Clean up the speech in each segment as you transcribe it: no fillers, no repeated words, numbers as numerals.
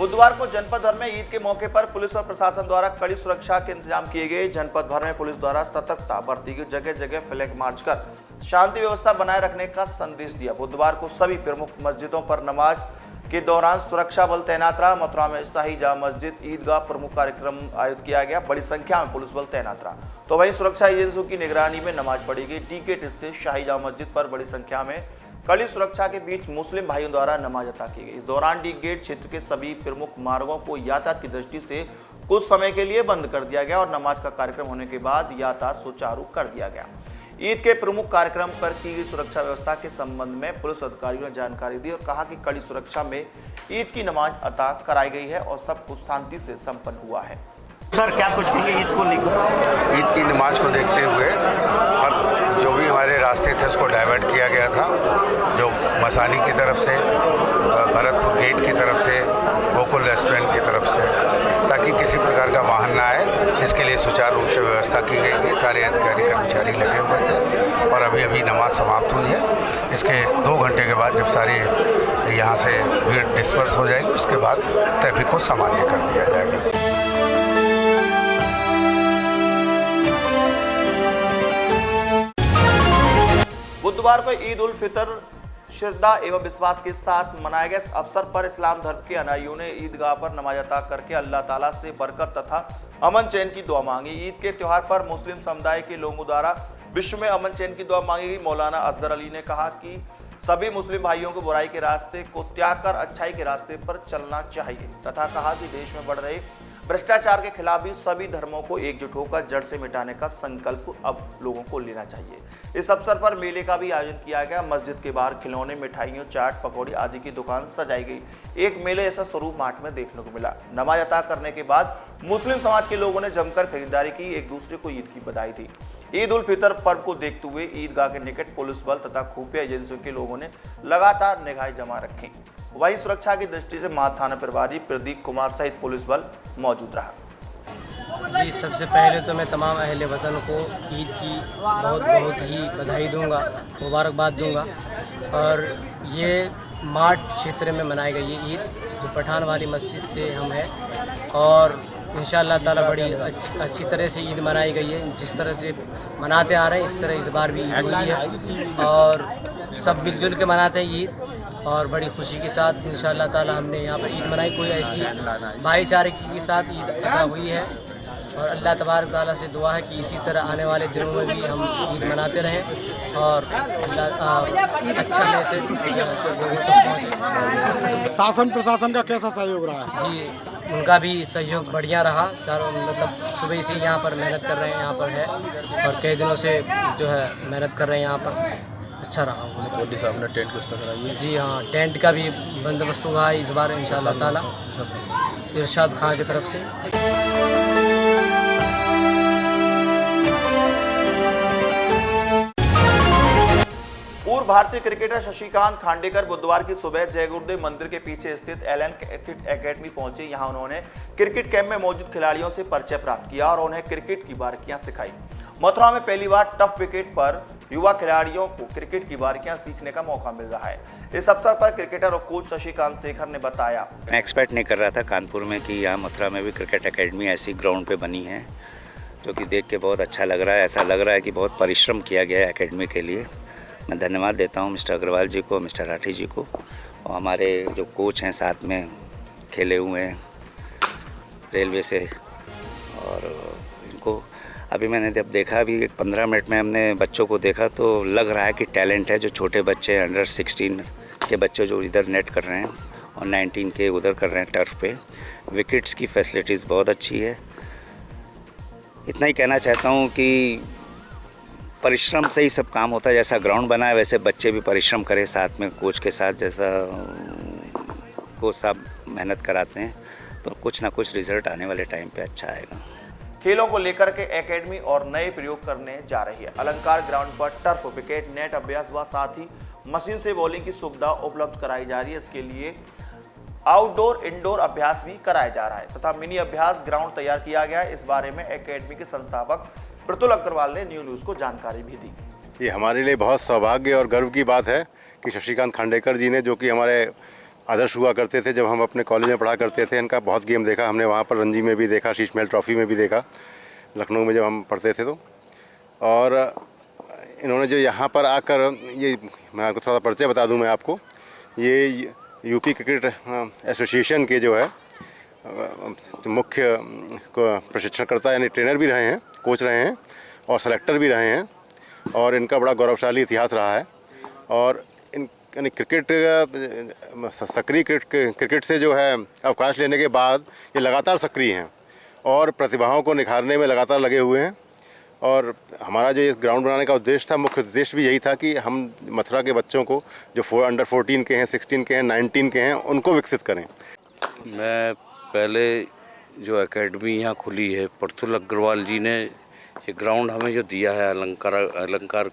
बुधवार को जनपद भर में ईद के मौके पर पुलिस और प्रशासन द्वारा कड़ी सुरक्षा के इंतजाम किए गए। जनपद भर में पुलिस द्वारा सतर्कता बरती गई, जगह जगह फ्लैग मार्च कर शांति व्यवस्था बनाए रखने का संदेश दिया। बुधवार को सभी प्रमुख मस्जिदों पर नमाज के दौरान सुरक्षा बल तैनात रहा। मथुरा में शाही जामा मस्जिद ईदगाह प्रमुख कार्यक्रम आयोजित किया गया। बड़ी संख्या में पुलिस बल तैनात रहा, तो वहीं सुरक्षा एजेंसियों की निगरानी में नमाज पढ़ी गई। डी गेट स्थित शाही जामा मस्जिद पर बड़ी संख्या में कड़ी सुरक्षा के बीच मुस्लिम भाइयों द्वारा नमाज अता की गई। इस दौरान डी गेट क्षेत्र के सभी प्रमुख मार्गों को यातायात की दृष्टि से कुछ समय के लिए बंद कर दिया गया और नमाज का कार्यक्रम होने के बाद यातायात सुचारू कर दिया गया। ईद के प्रमुख कार्यक्रम पर की गई सुरक्षा व्यवस्था के संबंध में पुलिस अधिकारियों ने जानकारी दी और कहा कि कड़ी सुरक्षा में ईद की नमाज अता कराई गई है और सब कुछ शांति से संपन्न हुआ है। सर, क्या कुछ कहेंगे ईद को लेकर? ईद की नमाज को देखते हुए और जो भी हमारे रास्ते थे उसको डाइवर्ट किया गया था, जो मसानी की तरफ से, भरतपुर गेट की तरफ से, गोकुल रेस्टोरेंट की तरफ से, ताकि किसी प्रकार का वाहन ना आए। इसके लिए सुचारू रूप से व्यवस्था की गई थी। सारे अधिकारी कर्मचारी लगे हुए थे और अभी नमाज समाप्त हुई है। इसके 2 घंटे के बाद जब सारे यहाँ से भीड़ डिस्पर्स हो जाएगी, उसके बाद ट्रैफिक को सामान्य कर दिया जाएगा। बुधवार को ईद उल फितर श्रद्धा एवं विश्वास के साथ मनाए गए। इस अवसर पर इस्लाम धर्म के अनुयायियों ने ईदगाह पर नमाज अता करके अल्लाह ताला से बरकत तथा अमन चैन की दुआ मांगी। ईद के त्योहार पर मुस्लिम समुदाय के लोगों द्वारा विश्व में अमन चैन की दुआ मांगी गई। मौलाना असगर अली ने कहा कि सभी मुस्लिम भाइयों को बुराई के रास्ते को त्याग कर अच्छाई के रास्ते पर चलना चाहिए तथा कहा कि देश में बढ़ रहे भ्रष्टाचार के खिलाफ भी सभी धर्मों को एकजुट होकर जड़ से मिटाने का संकल्प अब लोगों को लेना चाहिए। इस अवसर पर मेले का भी आयोजन किया गया। मस्जिद के बाहर खिलौने, मिठाइयों, चाट, पकौड़ी आदि की दुकान सजाई गई। एक मेले ऐसा स्वरूप मार्ट में देखने को मिला। नमाज अता करने के बाद मुस्लिम समाज के लोगों ने जमकर खरीदारी की, एक दूसरे को ईद की बधाई दी। ईद उल फितर पर्व को देखते हुए ईदगाह के निकट पुलिस बल तथा खुफिया एजेंसियों के लोगों ने लगातार निगाहें जमा रखी। वहीं सुरक्षा की दृष्टि से महा थाना प्रभारी प्रदीप कुमार सहित पुलिस बल मौजूद रहा। जी, सबसे पहले तो मैं तमाम अहले वतन को ईद की बहुत ही बधाई दूंगा, मुबारकबाद दूंगा। और ये मार्ट क्षेत्र में मनाई गई ये ईद जो पठान वाली मस्जिद से हम है और इंशाअल्लाह ताला बड़ी अच्छी तरह से ईद मनाई गई है। जिस तरह से मनाते आ रहे हैं इस तरह इस बार भी ईद हुई है और सब मिलजुल के मनाते हैं ईद और बड़ी खुशी के साथ इंशाअल्लाह ताला हमने यहाँ पर ईद मनाई। कोई ऐसी भाईचारे के साथ ईद अदा हुई है और अल्लाह तबारक ताला से दुआ है कि इसी तरह आने वाले दिनों में भी हम ईद मनाते रहें और अच्छा मैसेज लोगों तक पहुँचे। शासन प्रशासन का कैसा सहयोग रहा है? जी, उनका भी सहयोग बढ़िया रहा। चारों मतलब सुबह से यहाँ पर मेहनत कर रहे हैं, यहाँ पर है और कई दिनों से जो है मेहनत कर रहे हैं यहाँ पर। अच्छा रहा। पुलिस साहब ने टेंट व्यवस्था कराई है? जी हाँ, टेंट का भी बंदोबस्त हुआ है इस बार इंशाअल्लाह ताला इरशाद खान की तरफ से। पूर्व भारतीय क्रिकेटर शशिकांत खांडेकर बुधवार की सुबह जय गुरुदेव मंदिर के पीछे स्थित एलन क्रिकेट एकेडमी पहुंचे। यहां उन्होंने क्रिकेट कैंप में मौजूद खिलाड़ियों से परिचय प्राप्त किया और उन्हें क्रिकेट की बारीकियां सिखाई। मथुरा में पहली बार टफ विकेट पर युवा खिलाड़ियों को क्रिकेट की बारीकियां सीखने का मौका मिल रहा है। इस अवसर पर क्रिकेटर और कोच शशिकांत शेखर ने बताया, मैं एक्सपेक्ट नहीं कर रहा था कानपुर में कि यहाँ मथुरा में भी क्रिकेट एकेडमी ऐसी ग्राउंड पे बनी है, जो कि देख के बहुत अच्छा लग रहा है। ऐसा लग रहा है कि बहुत परिश्रम किया गया है एकेडमी के लिए। मैं धन्यवाद देता हूँ मिस्टर अग्रवाल जी को, मिस्टर राठी जी को और हमारे जो कोच हैं साथ में खेले हुए हैं रेलवे से। और इनको अभी मैंने जब देखा, अभी 15 मिनट में हमने बच्चों को देखा तो लग रहा है कि टैलेंट है। जो छोटे बच्चे अंडर 16 के बच्चे जो इधर नेट कर रहे हैं और 19 के उधर कर रहे हैं टर्फ पे। विकेट्स की फैसिलिटीज़ बहुत अच्छी है। इतना ही कहना चाहता हूँ कि परिश्रम से ही सब काम होता है। जैसा ग्राउंड बना है वैसे बच्चे भी परिश्रम करें साथ में कोच के साथ। जैसा कोच साहब मेहनत कराते हैं तो कुछ ना कुछ रिजल्ट आने वाले टाइम पे अच्छा आएगा। खेलों को लेकर के एकेडमी और नए प्रयोग करने जा रही है। अलंकार ग्राउंड पर टर्फ, विकेट, नेट अभ्यास व साथ ही मशीन से बॉलिंग की सुविधा उपलब्ध कराई जा रही है। इसके लिए आउटडोर इंडोर अभ्यास भी कराया जा रहा है तथा मिनी अभ्यास ग्राउंड तैयार किया गया है। इस बारे में एकेडमी के संस्थापक प्रतुल अग्रवाल ने न्यूज़ को जानकारी भी दी। ये हमारे लिए बहुत सौभाग्य और गर्व की बात है कि शशिकांत खांडेकर जी ने, जो कि हमारे आदर्श हुआ करते थे। जब हम अपने कॉलेज में पढ़ा करते थे इनका बहुत गेम देखा हमने, वहाँ पर रणजी में भी देखा, शीश महल ट्रॉफी में भी देखा, लखनऊ में जब हम पढ़ते थे तो। और इन्होंने जो यहाँ पर आकर, ये मैं आपको थोड़ा सा परिचय बता दूँ मैं आपको, ये यूपी क्रिकेट एसोसिएशन के जो है मुख्य प्रशिक्षणकर्ता यानी ट्रेनर भी रहे हैं, कोच रहे हैं और सेलेक्टर भी रहे हैं, और इनका बड़ा गौरवशाली इतिहास रहा है। और यानी क्रिकेट, सक्रिय क्रिकेट से जो है अवकाश लेने के बाद ये लगातार सक्रिय हैं और प्रतिभाओं को निखारने में लगातार लगे हुए हैं। और हमारा जो इस ग्राउंड बनाने का उद्देश्य था, मुख्य उद्देश्य भी यही था कि हम मथुरा के बच्चों को जो अंडर 14 के हैं, 16 के हैं, 19 के हैं, उनको विकसित करें। मैं पहले जो एकेडमी यहाँ खुली है, प्रफुल्ल अग्रवाल जी ने ये ग्राउंड हमें जो दिया है, अलंकार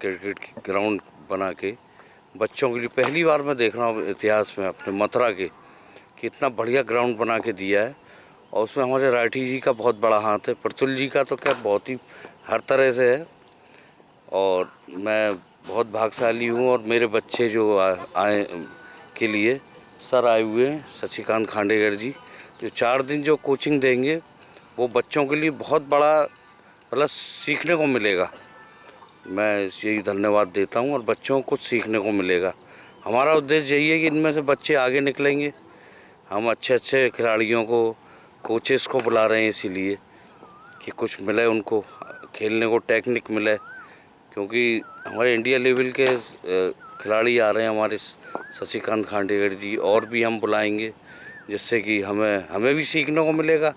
क्रिकेट की ग्राउंड बना के बच्चों के लिए, पहली बार मैं देख रहा हूँ इतिहास में अपने मथुरा के कि इतना बढ़िया ग्राउंड बना के दिया है। और उसमें हमारे राठी जी का बहुत बड़ा हाथ है, प्रफुल्ल जी का तो क्या बहुत ही हर तरह से है। और मैं बहुत भाग्यशाली हूँ और मेरे बच्चे जो आए के लिए सर आए हुए हैं, शशिकांत खांडेकर जी, जो 4 दिन जो कोचिंग देंगे वो बच्चों के लिए बहुत बड़ा मतलब सीखने को मिलेगा। मैं यही धन्यवाद देता हूँ और बच्चों को सीखने को मिलेगा। हमारा उद्देश्य यही है कि इनमें से बच्चे आगे निकलेंगे। हम अच्छे अच्छे खिलाड़ियों को, कोचेस को बुला रहे हैं इसीलिए कि कुछ मिले उनको खेलने को, टेक्निक मिले, क्योंकि हमारे इंडिया लेवल के खिलाड़ी आ रहे हैं हमारे शशिकांत खांडेकर जी, और भी हम बुलाएंगे जिससे कि हमें भी सीखने को मिलेगा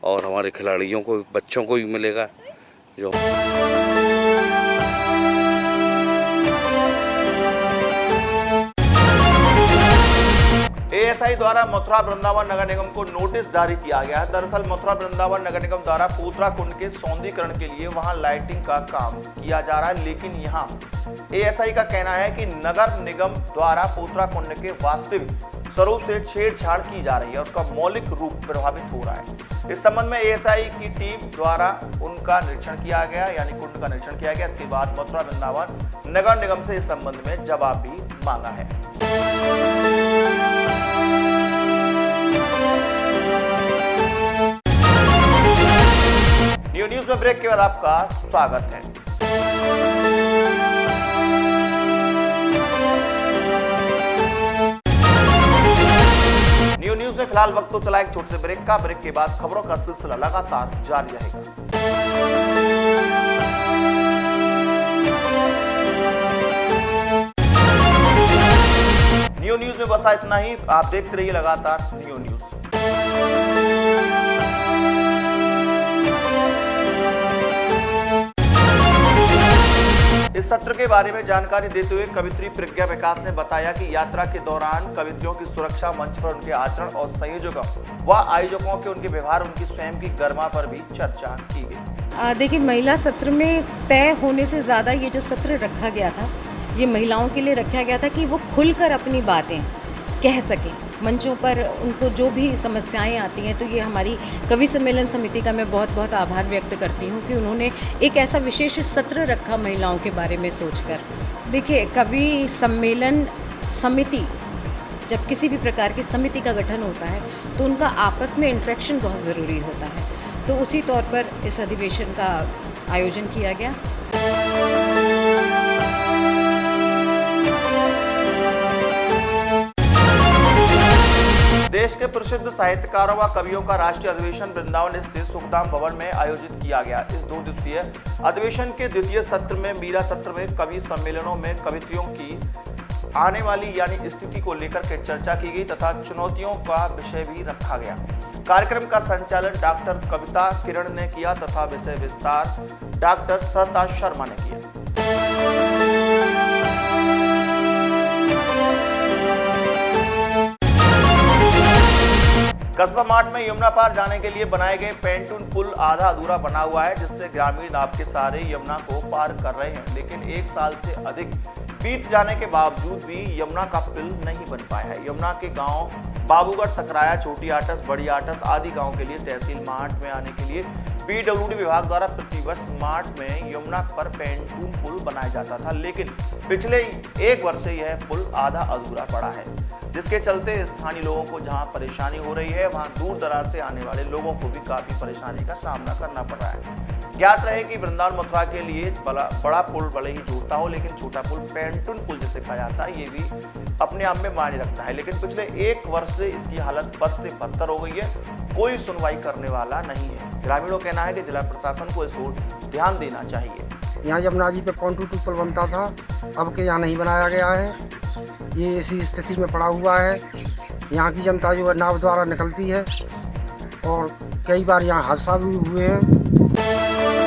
और हमारे खिलाड़ियों को, बच्चों को भी मिलेगा। जो एएसआई द्वारा मथुरा वृंदावन नगर निगम को नोटिस जारी किया गया है। दरअसल मथुरा वृंदावन नगर निगम द्वारा पूतरा कुंड के सौंदर्यीकरण के लिए वहां लाइटिंग का काम किया जा रहा है, लेकिन यहां एएसआई का कहना है कि नगर निगम द्वारा पूतरा कुंड के वास्तविक स्वरूप से छेड़छाड़ की जा रही है, उसका मौलिक रूप प्रभावित हो रहा है। इस संबंध में एएसआई की टीम द्वारा उनका निरीक्षण किया गया, यानी कुंड का निरीक्षण किया गया। इसके बाद मथुरा वृंदावन नगर निगम से इस संबंध में जवाब भी मांगा है। न्यूज में ब्रेक के बाद आपका स्वागत है। न्यूज में फिलहाल वक्त तो चला एक छोटे से ब्रेक का। ब्रेक के बाद खबरों का सिलसिला लगातार जारी रहेगा। न्यूज में बसा इतना ही। आप देखते रहिए लगातार न्यूज। इस सत्र के बारे में जानकारी देते हुए कवित्री प्रज्ञा विकास ने बताया कि यात्रा के दौरान कवित्रियों की सुरक्षा, मंच पर उनके आचरण और संयोजकों व आयोजकों के उनके व्यवहार, उनकी स्वयं की गरिमा पर भी चर्चा की गई। देखिए, महिला सत्र में तय होने से ज़्यादा ये जो सत्र रखा गया था, ये महिलाओं के लिए रखा गया था कि वो खुलकर अपनी बातें कह सकें मंचों पर। उनको जो भी समस्याएं आती हैं, तो ये हमारी कवि सम्मेलन समिति का मैं बहुत बहुत आभार व्यक्त करती हूँ कि उन्होंने एक ऐसा विशेष सत्र रखा महिलाओं के बारे में सोचकर। देखिए, कवि सम्मेलन समिति, जब किसी भी प्रकार की समिति का गठन होता है तो उनका आपस में इंटरेक्शन बहुत ज़रूरी होता है। तो उसी तौर पर इस अधिवेशन का आयोजन किया गया। देश के प्रसिद्ध साहित्यकारों व कवियों का राष्ट्रीय अधिवेशन वृंदावन स्थित सुखधाम भवन में आयोजित किया गया। इस 2 दिवसीय अधिवेशन के द्वितीय सत्र में मीरा सत्र में कवि सम्मेलनों में कवित्रियों की आने वाली यानी स्थिति को लेकर के चर्चा की गई तथा चुनौतियों का विषय भी रखा गया। कार्यक्रम का संचालन डॉक्टर कविता किरण ने किया तथा विषय विस्तार डॉक्टर सरता शर्मा ने किया। कस्बा मार्ट में यमुना पार जाने के लिए बनाए गए पेंटून पुल आधा अधूरा बना हुआ है, जिससे ग्रामीण आपके सहारे यमुना को पार कर रहे हैं, लेकिन 1 साल से अधिक बीत जाने के बावजूद भी यमुना का पुल नहीं बन पाया है। यमुना के गांव बाबूगढ़, सकराया, छोटी आटस, बड़ी आटस आदि गांव के लिए तहसील मार्ट में आने के लिए पीडब्ल्यूडी विभाग द्वारा प्रतिवर्ष मार्ट में यमुना पर पेंटून पुल बनाया जाता था, लेकिन पिछले 1 वर्ष से यह पुल आधा अधूरा पड़ा है। जिसके चलते स्थानीय लोगों को जहां परेशानी हो रही है वहां दूर दराज से आने वाले लोगों को भी काफी परेशानी का सामना करना पड़ रहा है। ज्ञात रहे कि वृंदावन मथुरा के लिए बड़ा पुल भले ही जोड़ता हो, लेकिन छोटा पुल पैंटून पुल जिसे कहा जाता है ये भी अपने आप में मायने रखता है। लेकिन पिछले 1 वर्ष से इसकी हालत बद से बदतर हो गई है, कोई सुनवाई करने वाला नहीं है। ग्रामीणों का कहना है कि जिला प्रशासन को इस ओर ध्यान देना चाहिए। यहाँ यमुना जी पे पॉइंट टू पुल बनता था, अब के यहाँ नहीं बनाया गया है। ये ऐसी स्थिति में पड़ा हुआ है। यहाँ की जनता जो है नाव द्वारा निकलती है और कई बार यहाँ हादसा भी हुए हैं।